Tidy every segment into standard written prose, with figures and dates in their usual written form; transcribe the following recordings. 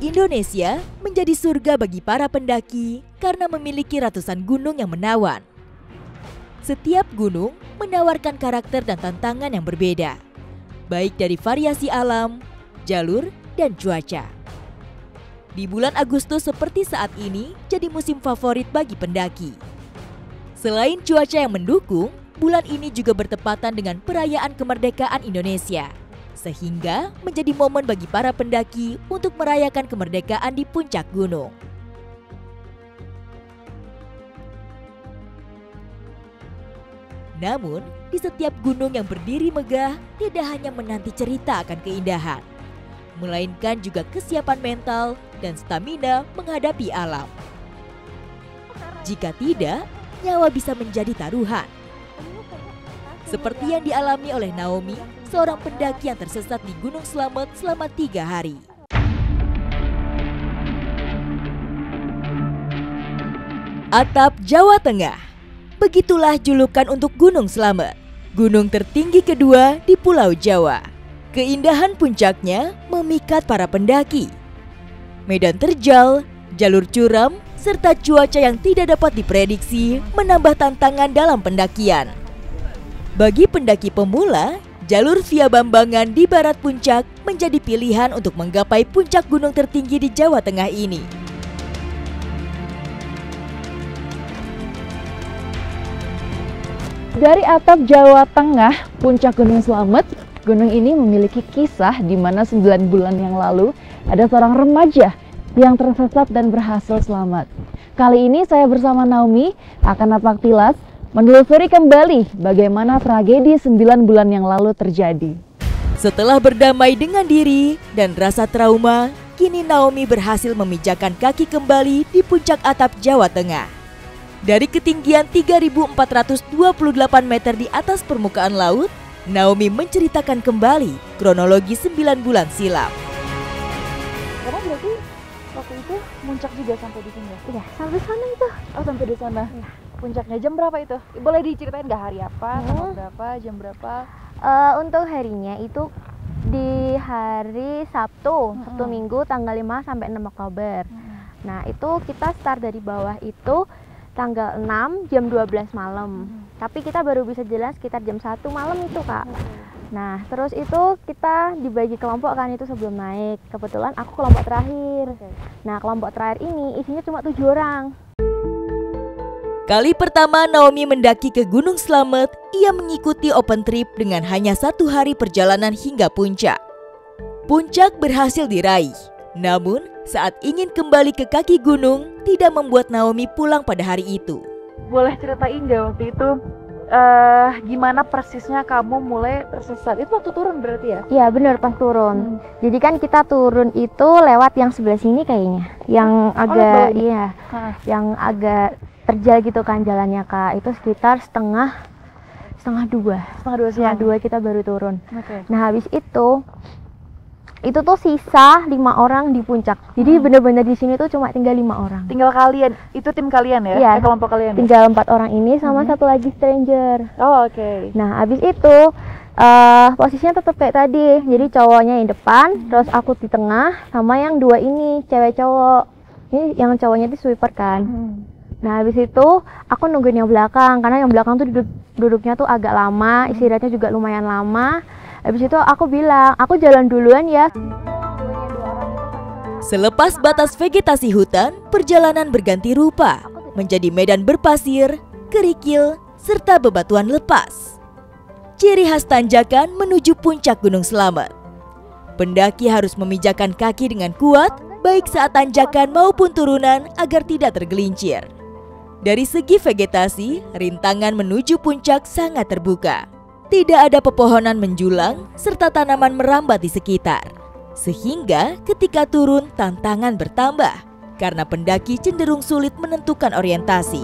Indonesia menjadi surga bagi para pendaki karena memiliki ratusan gunung yang menawan. Setiap gunung menawarkan karakter dan tantangan yang berbeda, baik dari variasi alam, jalur, dan cuaca. Di bulan Agustus seperti saat ini jadi musim favorit bagi pendaki. Selain cuaca yang mendukung, bulan ini juga bertepatan dengan perayaan kemerdekaan Indonesia, sehingga menjadi momen bagi para pendaki untuk merayakan kemerdekaan di puncak gunung. Namun, di setiap gunung yang berdiri megah tidak hanya menanti cerita akan keindahan, melainkan juga kesiapan mental dan stamina menghadapi alam. Jika tidak, nyawa bisa menjadi taruhan. Seperti yang dialami oleh Naomi, seorang pendaki yang tersesat di Gunung Slamet selama 3 hari. Atap Jawa Tengah. Begitulah julukan untuk Gunung Slamet, gunung tertinggi kedua di Pulau Jawa. Keindahan puncaknya memikat para pendaki. Medan terjal, jalur curam, serta cuaca yang tidak dapat diprediksi menambah tantangan dalam pendakian. Bagi pendaki pemula, jalur Via Bambangan di barat puncak menjadi pilihan untuk menggapai puncak gunung tertinggi di Jawa Tengah ini. Dari atap Jawa Tengah, puncak Gunung Slamet, gunung ini memiliki kisah di mana 9 bulan yang lalu ada seorang remaja yang tersesat dan berhasil selamat. Kali ini saya bersama Naomi akan napak tilas menelusuri kembali bagaimana tragedi 9 bulan yang lalu terjadi. Setelah berdamai dengan diri dan rasa trauma, kini Naomi berhasil memijakan kaki kembali di puncak atap Jawa Tengah. Dari ketinggian 3.428 meter di atas permukaan laut, Naomi menceritakan kembali kronologi 9 bulan silam. Kamu berarti waktu itu muncak juga sampai di sini ya? Iya, sampai sana itu. Oh, sampai di sana. Iya. Puncaknya jam berapa itu? Boleh diceritain nggak hari apa, tanggal berapa, jam berapa? Untuk harinya itu di hari Sabtu, Sabtu Minggu tanggal 5 sampai 6 Oktober. Nah, itu kita start dari bawah itu tanggal 6 jam 12 malam. Tapi kita baru bisa jalan sekitar jam 1 malam itu, Kak. Nah, terus itu kita dibagi kelompok kan itu sebelum naik. Kebetulan aku kelompok terakhir. Nah, kelompok terakhir ini isinya cuma 7 orang. Kali pertama Naomi mendaki ke Gunung Slamet, ia mengikuti open trip dengan hanya 1 hari perjalanan hingga puncak. Puncak berhasil diraih, namun saat ingin kembali ke kaki gunung, tidak membuat Naomi pulang pada hari itu. Boleh ceritain nggak waktu itu gimana persisnya kamu mulai tersesat? Itu waktu turun berarti ya? Iya, benar pas turun. Jadi kan kita turun itu lewat yang sebelah sini kayaknya. Yang agak yang agak terjal gitu kan jalannya, Kak. Itu sekitar setengah dua kita baru turun. Nah, habis itu tuh sisa 5 orang di puncak. Jadi bener-bener di sini tuh cuma tinggal 5 orang. Tinggal kalian, itu tim kalian ya? Iya, kelompok kalian. Tinggal 4 orang ini sama satu lagi stranger. Oh, oke. Nah, habis itu posisinya tetap kayak tadi. Jadi cowoknya yang depan, terus aku di tengah, sama yang 2 ini cewek cowok. Ini yang cowoknya itu sweeper kan. Nah, habis itu aku nungguin yang belakang karena yang belakang tuh duduknya tuh agak lama, istirahatnya juga lumayan lama. Habis itu aku bilang, aku jalan duluan ya. Selepas batas vegetasi hutan, perjalanan berganti rupa menjadi medan berpasir, kerikil, serta bebatuan lepas. Ciri khas tanjakan menuju puncak Gunung Slamet. Pendaki harus memijakan kaki dengan kuat, baik saat tanjakan maupun turunan agar tidak tergelincir. Dari segi vegetasi, rintangan menuju puncak sangat terbuka. Tidak ada pepohonan menjulang serta tanaman merambat di sekitar. Sehingga ketika turun tantangan bertambah karena pendaki cenderung sulit menentukan orientasi.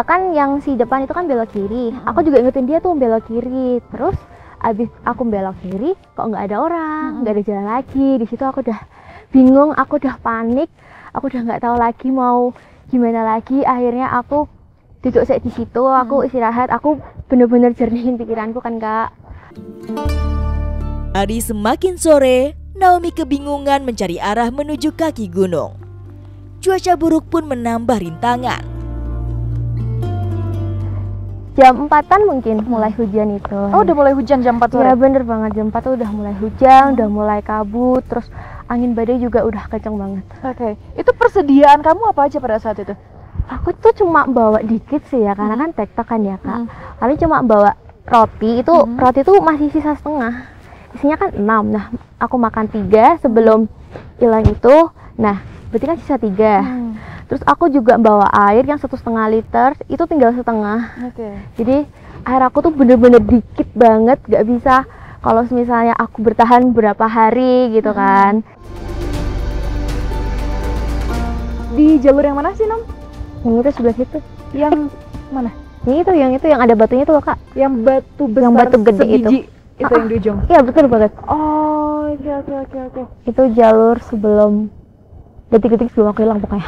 Kan yang si depan itu kan belok kiri. Aku juga ingetin dia tuh belok kiri. Terus abis aku belok kiri, kok nggak ada orang, nggak ada jalan lagi. Di situ aku udah bingung, aku udah panik. Aku udah nggak tahu lagi mau gimana lagi. Akhirnya aku duduk di situ, aku istirahat, aku bener-bener jernihin pikiranku kan, Kak. Hari semakin sore, Naomi kebingungan mencari arah menuju kaki gunung. Cuaca buruk pun menambah rintangan. Jam 4-an mungkin mulai hujan itu. Oh, udah mulai hujan jam 4 sore? Iya bener banget, jam 4 tuh udah mulai hujan, udah mulai kabut, terus angin badai juga udah kenceng banget. Oke. Itu persediaan kamu apa aja pada saat itu? Aku tuh cuma bawa dikit sih ya, karena kan tektokan ya kak. Kami cuma bawa roti, itu roti tuh masih sisa setengah. Isinya kan 6, nah aku makan 3 sebelum hilang itu. Nah, berarti kan sisa 3. Terus aku juga bawa air yang 1,5 liter, itu tinggal setengah. Jadi air aku tuh bener-bener dikit banget, gak bisa kalau misalnya aku bertahan berapa hari gitu kan. Di jalur yang mana sih, Nom? Yang itu sebelah situ. Yang mana? Yang itu yang ada batunya tuh loh kak. Yang batu besar, yang batu gede sebiji itu yang di ujung? Iya betul banget. Oh, oke. Itu jalur sebelum detik-detik sebelum aku hilang pokoknya.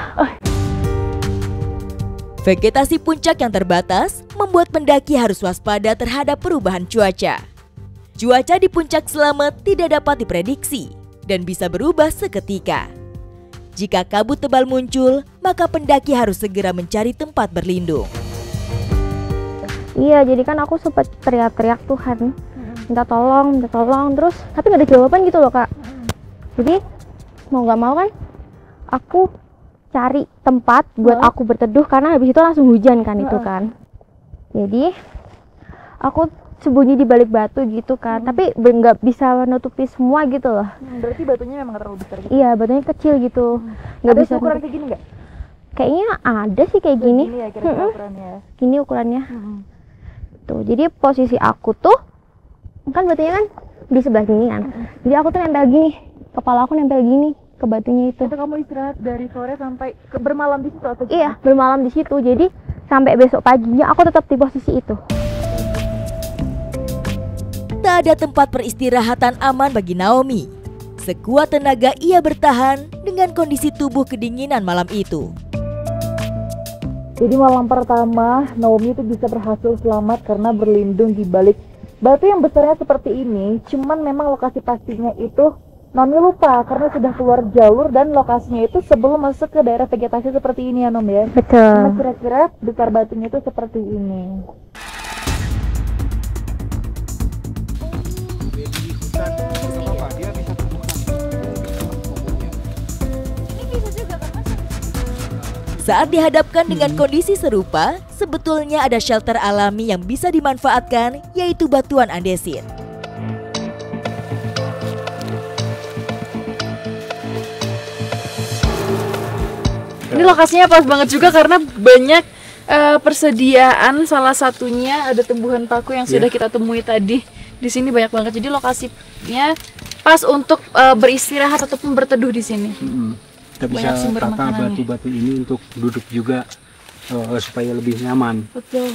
Vegetasi puncak yang terbatas membuat pendaki harus waspada terhadap perubahan cuaca. Cuaca di puncak Slamet tidak dapat diprediksi dan bisa berubah seketika. Jika kabut tebal muncul, maka pendaki harus segera mencari tempat berlindung. Iya, jadi kan aku sempat teriak-teriak Tuhan, minta tolong, terus tapi nggak ada jawaban gitu loh kak. Jadi mau nggak mau kan, aku cari tempat buat aku berteduh karena habis itu langsung hujan kan itu kan. Jadi aku sembunyi di balik batu gitu kan, tapi nggak bisa menutupi semua gitu loh. Berarti batunya memang terlalu besar gitu? Iya, batunya kecil gitu. Nggak ada bisa ukuran kayak gini nggak? Kayaknya ada sih kayak gini. Gini ya kira-kira ukurannya. Gini ukurannya. Tuh, jadi posisi aku tuh kan batunya kan di sebelah sini kan. Jadi aku tuh nempel gini, kepala aku nempel gini ke batunya itu. Itu kamu istirahat dari sore sampai bermalam di situ atau gimana? Iya, bermalam di situ. Jadi sampai besok paginya aku tetap di posisi itu. Tak ada tempat peristirahatan aman bagi Naomi. Sekuat tenaga ia bertahan dengan kondisi tubuh kedinginan malam itu. Jadi malam pertama Naomi itu bisa berhasil selamat karena berlindung di balik batu yang besarnya seperti ini. Cuman memang lokasi pastinya itu Naomi lupa karena sudah keluar jalur dan lokasinya itu sebelum masuk ke daerah vegetasi seperti ini ya Nom ya. Betul. Nah, kira-kira besar batunya itu seperti ini. Saat dihadapkan dengan kondisi serupa, sebetulnya ada shelter alami yang bisa dimanfaatkan, yaitu batuan andesit. Ini lokasinya pas banget juga karena banyak persediaan, salah satunya ada tumbuhan paku yang sudah kita temui tadi. Di sini banyak banget, jadi lokasinya pas untuk beristirahat ataupun berteduh di sini. Kita bisa tata batu-batu ini untuk duduk juga supaya lebih nyaman. Betul.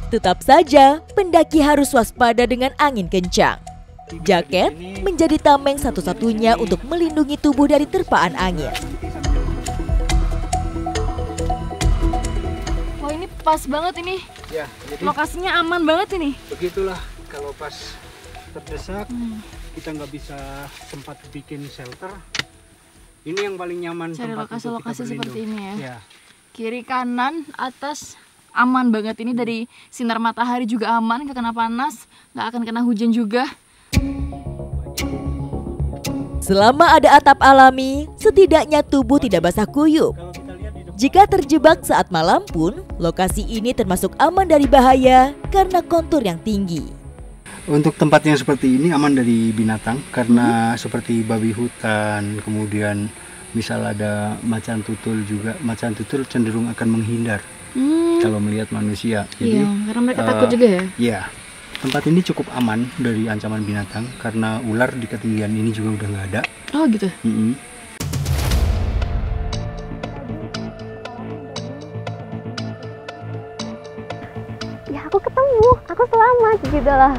Tetap saja, pendaki harus waspada dengan angin kencang. Jaket menjadi tameng satu-satunya untuk melindungi tubuh dari terpaan angin. Wah, ini pas banget ini. Ya, jadi Lokasinya aman banget ini. begitulah kalau pas terdesak kita nggak bisa sempat bikin shelter. Ini yang paling nyaman Cari tempat untuk kita lokasi-lokasi berlindung. seperti ini ya. Ya. Kiri kanan atas aman banget ini, dari sinar matahari juga aman, nggak kena panas, nggak akan kena hujan juga. Selama ada atap alami, setidaknya tubuh tidak basah kuyup. Jika terjebak saat malam pun, lokasi ini termasuk aman dari bahaya karena kontur yang tinggi. Untuk tempat yang seperti ini aman dari binatang karena seperti babi hutan, kemudian misal ada macan tutul juga, macan tutul cenderung akan menghindar kalau melihat manusia. Jadi, Iya, karena mereka takut juga ya. Ya, tempat ini cukup aman dari ancaman binatang karena ular di ketinggian ini juga udah nggak ada. Oh gitu. Ya aku ketemu, aku selamat gitu lah.